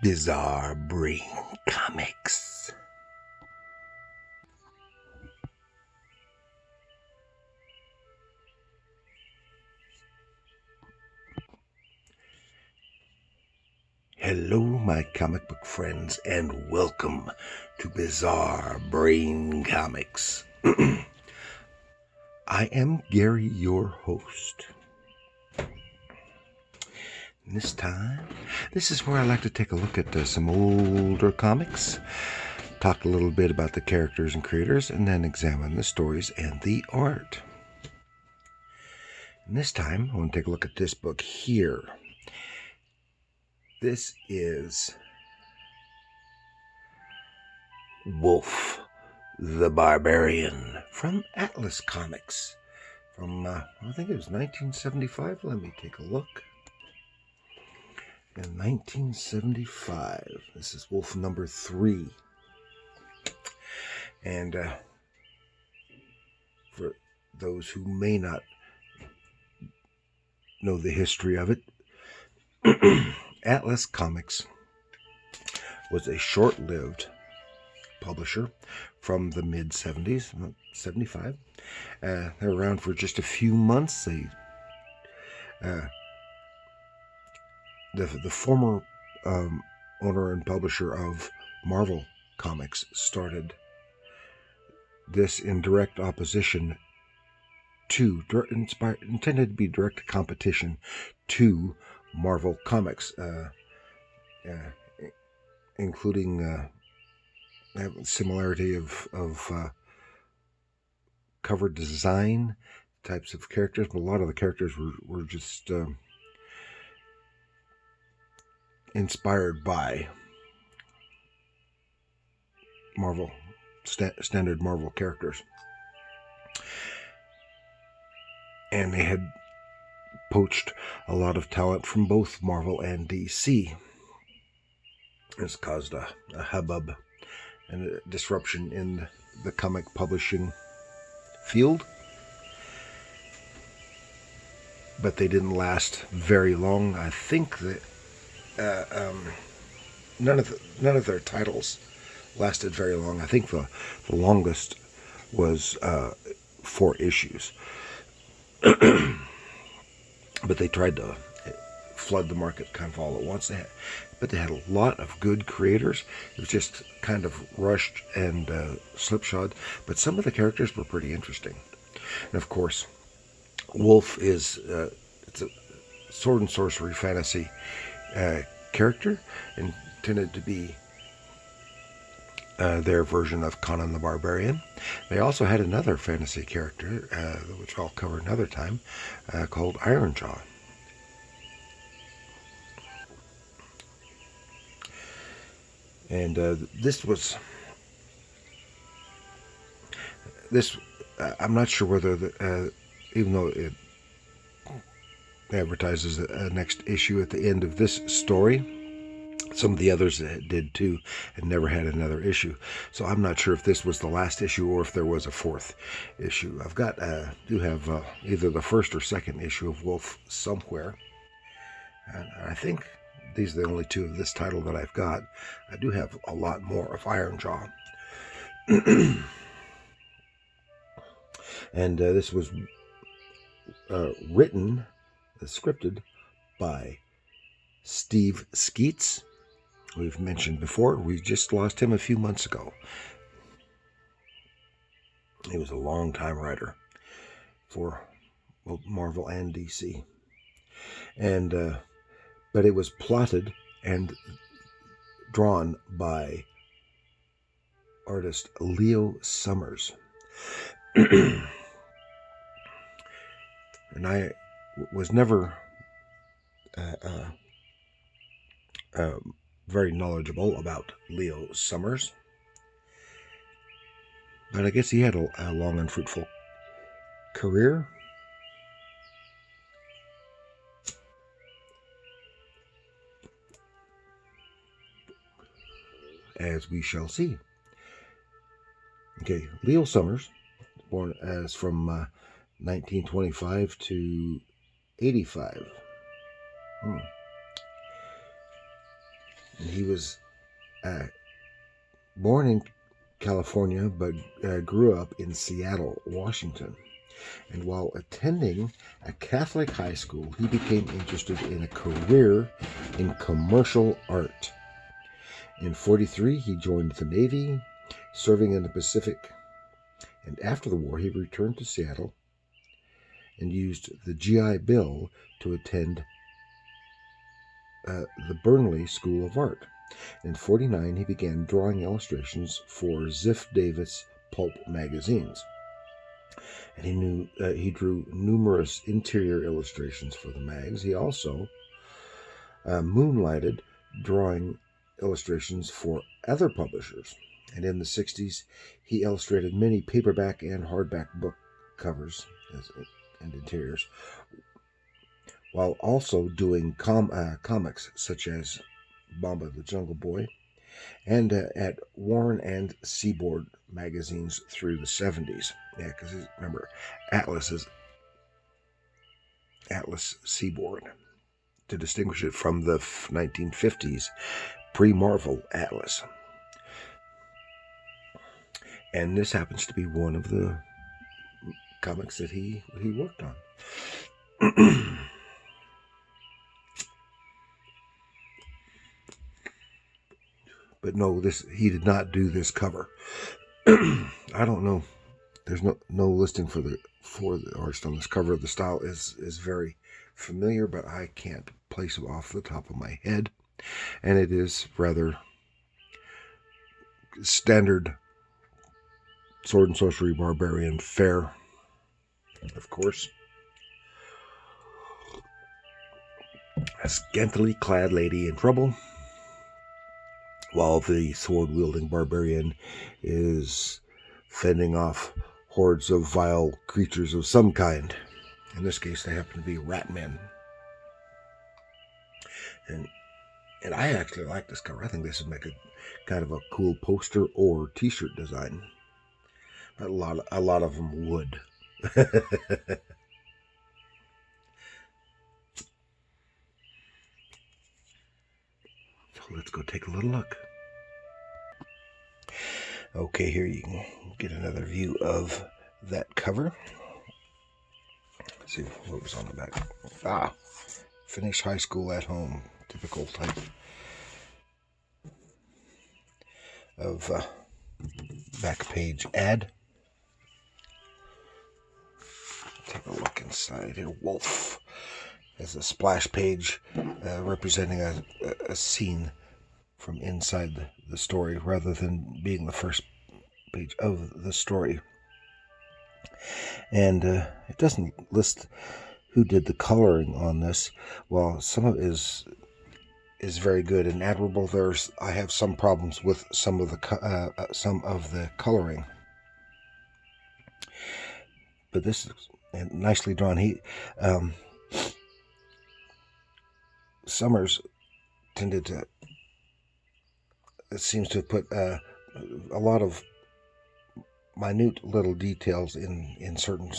Bizarre Brain Comics. Hello, my comic book friends, and welcome to Bizarre Brain Comics. I am Gary, your host. This time, this is where I like to take a look at some older comics, talk a little bit about the characters and creators, and then examine the stories and the art. And this time, I want to take a look at this book here. This is Wulf, the Barbarian, from Atlas Comics, from, I think it was 1975. Let me take a look. In 1975, this is Wulf number 3. And for those who may not know the history of it, Atlas Comics was a short-lived publisher from the mid-70s, 75. They're around for just a few months. They the former owner and publisher of Marvel Comics started this in direct opposition to, intended to be direct competition to Marvel Comics, including similarity of cover design, types of characters, but a lot of the characters were just inspired by Marvel, standard Marvel characters. And they had poached a lot of talent from both Marvel and DC. It's caused a hubbub and a disruption in the comic publishing field. But they didn't last very long. I think that none of their titles lasted very long. I think the longest was 4 issues. But they tried to flood the market kind of all at once. But they had a lot of good creators. It was just kind of rushed and slipshod. But some of the characters were pretty interesting. And of course, Wulf is it's a sword and sorcery fantasy character, intended to be their version of Conan the Barbarian. They also had another fantasy character, which I'll cover another time, called Ironjaw. And I'm not sure whether, even though it advertises a next issue at the end of this story, some of the others did too, and never had another issue. So I'm not sure if this was the last issue or if there was a 4th issue. I've got, do have either the 1st or 2nd issue of Wulf somewhere. And I think these are the only 2 of this title that I've got. I do have a lot more of Ironjaw. And this was written, scripted by Steve Skeates. We've mentioned before, we just lost him a few months ago. He was a long-time writer for both Marvel and DC. And but it was plotted and drawn by artist Leo Summers. And I was never very knowledgeable about Leo Summers, but I guess he had a long and fruitful career. As we shall see. Okay, Leo Summers, born as from 1925 to 85. And he was born in California, but grew up in Seattle, Washington. And while attending a Catholic high school, he became interested in a career in commercial art. In 1943, he joined the Navy, serving in the Pacific. And after the war, he returned to Seattle and used the GI Bill to attend the Burnley School of Art. In 1949, he began drawing illustrations for Ziff Davis pulp magazines. And he drew numerous interior illustrations for the mags. He also moonlighted drawing illustrations for other publishers. And in the 1960s, he illustrated many paperback and hardback book covers and interiors, while also doing comics such as Bomba the Jungle Boy, and at Warren and Seaboard magazines through the 1970s. Yeah, because remember, Atlas is Atlas Seaboard, to distinguish it from the 1950s pre-Marvel Atlas. And this happens to be one of the comics that he worked on. But no, he did not do this cover. I don't know. There's no listing for the artist on this cover. The style is very familiar, but I can't place it off the top of my head. And it is rather standard sword and sorcery barbarian fare, of course. A scantily clad lady in trouble, while the sword-wielding barbarian is fending off hordes of vile creatures of some kind. In this case, they happen to be rat men. And I actually like this cover. I think this would make a kind of a cool poster or t-shirt design. But a lot of them would. So let's go take a little look. Okay, here you can get another view of that cover. Let's see what was on the back. Finish high school at home. Typical type of back page ad. Take a look inside here. Wulf has a splash page representing a scene from inside the story rather than being the first page of the story. And it doesn't list who did the coloring on this. Well, some of it is very good and admirable. I have some problems with some of the coloring, but this is nicely drawn. Summers tended to. It seems to have put a lot of minute little details in certain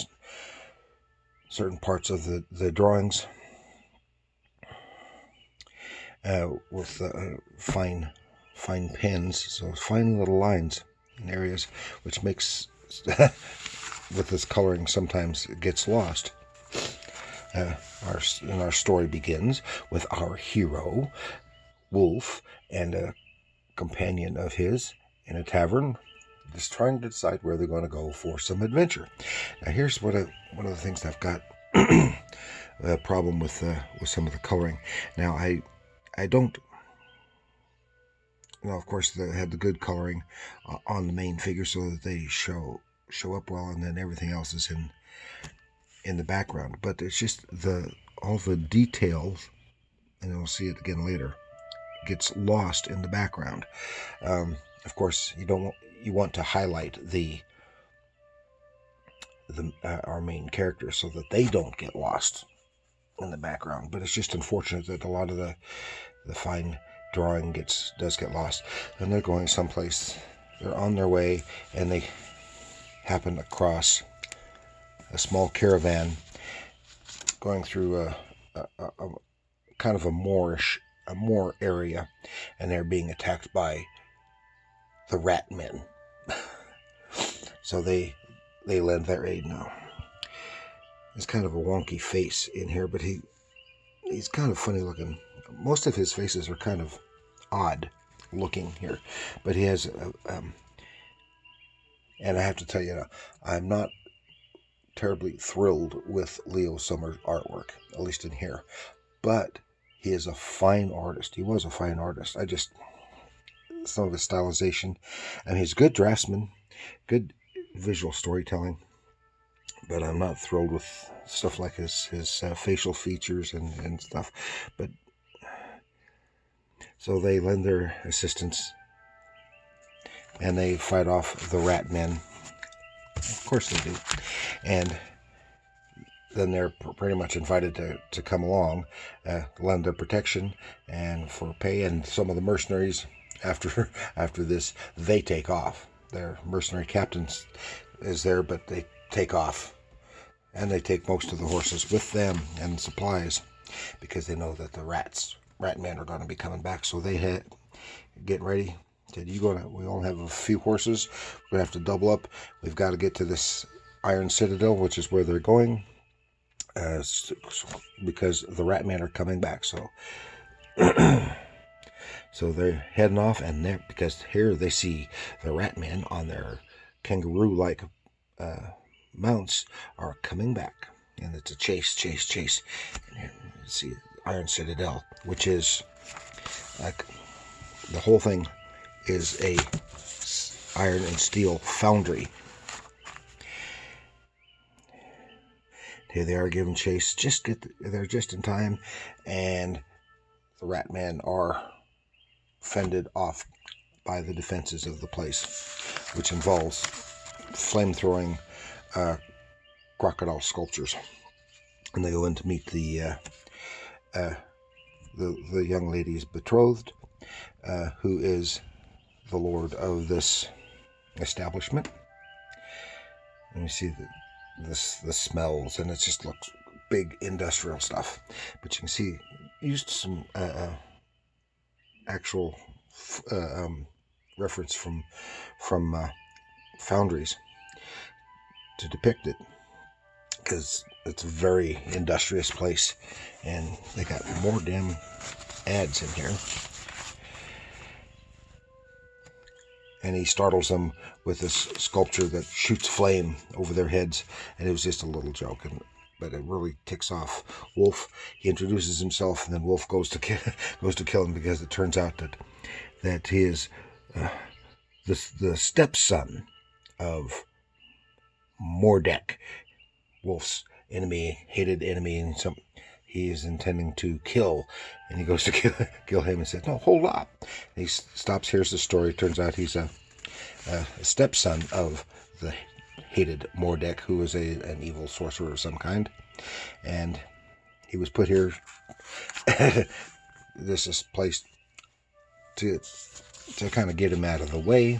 parts of the drawings with fine pens, so fine little lines in areas, which makes with this coloring sometimes it gets lost. Our story begins with our hero Wulf and a companion of his in a tavern, just trying to decide where they're going to go for some adventure. Now, here's one of the things I've got a problem with some of the coloring. Now, I don't. Now, of course, they had the good coloring on the main figure so that they show up well, and then everything else is in the background. But it's just all the details, and we'll see it again later, gets lost in the background. Of course, you want to highlight our main characters so that they don't get lost in the background. But it's just unfortunate that a lot of the fine drawing does get lost. And they're going someplace. They're on their way, and they happen across a small caravan going through a kind of a moorish more area, and they're being attacked by the rat men. So they lend their aid now. There's kind of a wonky face in here, but he's kind of funny looking. Most of his faces are kind of odd looking here, but he has and I have to tell you, I'm not terribly thrilled with Leo Summers' artwork, at least in here, but he is a fine artist. He was a fine artist. Some of his stylization, and he's a good draftsman, good visual storytelling, but I'm not thrilled with stuff like his facial features and stuff. But so they lend their assistance, and they fight off the rat men. Of course they do. And then they're pretty much invited to come along, lend their protection and for pay. And some of the mercenaries, after this, they take off. Their mercenary captain is there, but they take off. And they take most of the horses with them and supplies, because they know that the rat men are going to be coming back. So they get ready. Said, we only have a few horses. We're going to have to double up. We've got to get to this Iron Citadel, which is where they're going, because the rat men are coming back. So so they're heading off, and because here they see the rat men on their kangaroo-like mounts are coming back, and it's a chase. And here you see Iron Citadel, which is like the whole thing is a iron and steel foundry. Here they are giving chase. They're just in time, and the rat men are fended off by the defenses of the place, which involves flame-throwing crocodile sculptures. And they go in to meet the young lady's betrothed, who is the lord of this establishment. And you see the smells, and it just looks big industrial stuff. But you can see used some actual reference from foundries to depict it, because it's a very industrious place, and they got more damn ads in here. And he startles them with this sculpture that shoots flame over their heads, and it was just a little joke, but it really ticks off Wulf. He introduces himself, and then Wulf goes to kill him, because it turns out that he is the stepson of Mordek, Wulf's hated enemy, and he is intending to kill, and he goes to kill him and says, "No, hold up." And he stops, hears the story. Turns out he's a stepson of the hated Mordek, who is an evil sorcerer of some kind, and he was put here. This is placed to kind of get him out of the way,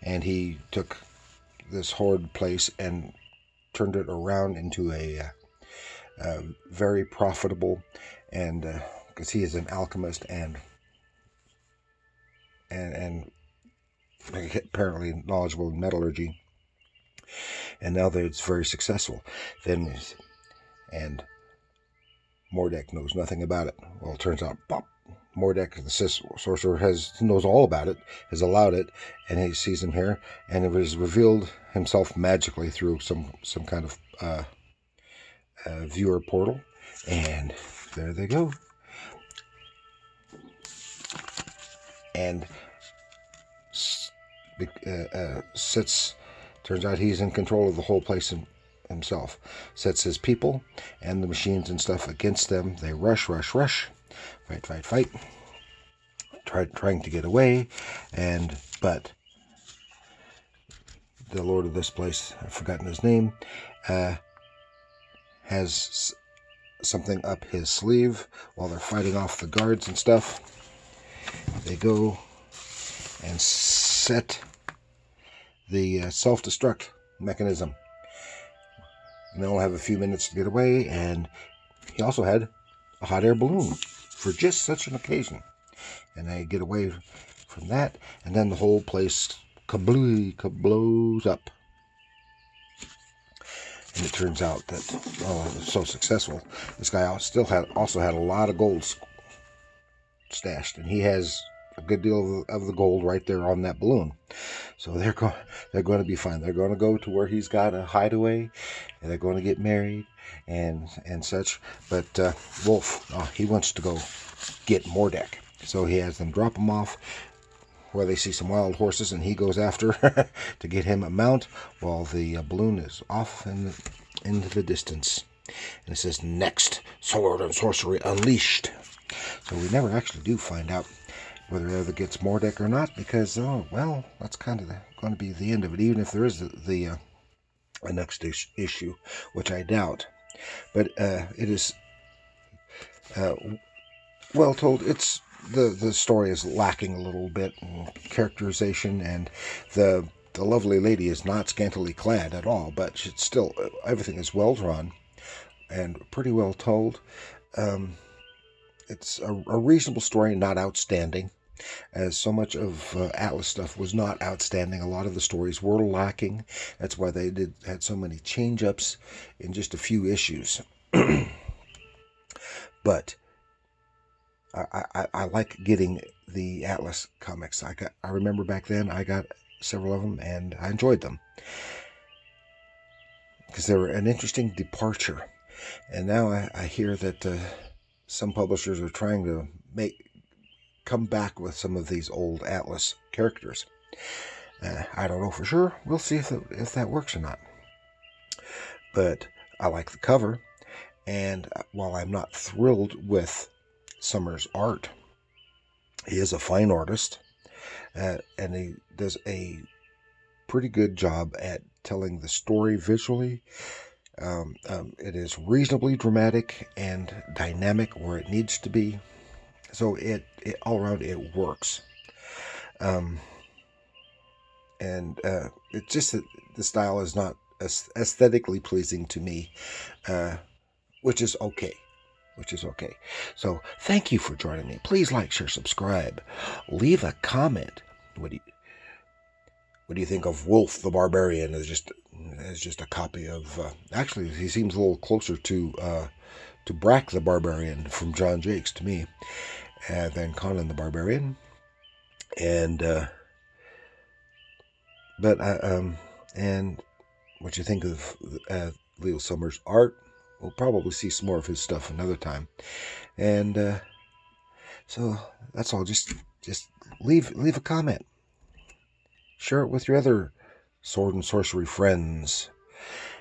and he took this horrid place and turned it around into a very profitable, and because he is an alchemist and apparently knowledgeable in metallurgy, and now that it's very successful, and Mordek knows nothing about it. Well, it turns out, Mordek, the sorcerer, knows all about it, has allowed it, and he sees him here, and it was revealed himself magically through some kind of viewer portal, and there they go. And turns out he's in control of the whole place himself. Sets his people and the machines and stuff against them. They rush, fight, trying to get away, but the lord of this place, I've forgotten his name, has something up his sleeve while they're fighting off the guards and stuff. They go and set the self-destruct mechanism. And they only have a few minutes to get away, and he also had a hot air balloon. for just such an occasion. And they get away from that, and then the whole place kablows up. And it turns out that, oh, it was so successful. This guy also had a lot of gold stashed, and he has a good deal of the gold right there on that balloon. So they're going to be fine. They're going to go to where he's got a hideaway, and they're going to get married and such. But Wulf, he wants to go get Mordek, so he has them drop him off where they see some wild horses, and he goes after to get him a mount while the balloon is off into the distance. And it says, "Next, Sword and Sorcery Unleashed." So we never actually do find out whether he ever gets Mordek or not, because, oh, well, that's kind of going to be the end of it, even if there is a next issue, which I doubt. But it is well told. It's the story is lacking a little bit in characterization, and the lovely lady is not scantily clad at all, but it's still, everything is well drawn and pretty well told. It's a reasonable story, not outstanding, as so much of Atlas stuff was not outstanding. A lot of the stories were lacking. That's why they had so many change-ups in just a few issues. But I like getting the Atlas comics. I remember back then I got several of them, and I enjoyed them because they were an interesting departure. And now I hear that some publishers are trying to come back with some of these old Atlas characters. I don't know for sure. We'll see if that works or not. But I like the cover, and while I'm not thrilled with Summers' art, he is a fine artist, and he does a pretty good job at telling the story visually. It is reasonably dramatic and dynamic where it needs to be, so it all around it works. And it's just that the style is not aesthetically pleasing to me, which is okay. So thank you for joining me. Please like, share, subscribe, leave a comment. What do you think of Wulf the Barbarian as just a copy of? Actually, he seems a little closer to Brack the Barbarian from John Jakes to me than Conan the Barbarian. And and what you think of Leo Summers' art? We'll probably see some more of his stuff another time. And so that's all. Just leave a comment. Share it with your other sword and sorcery friends.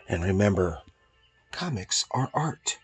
And remember, comics are art.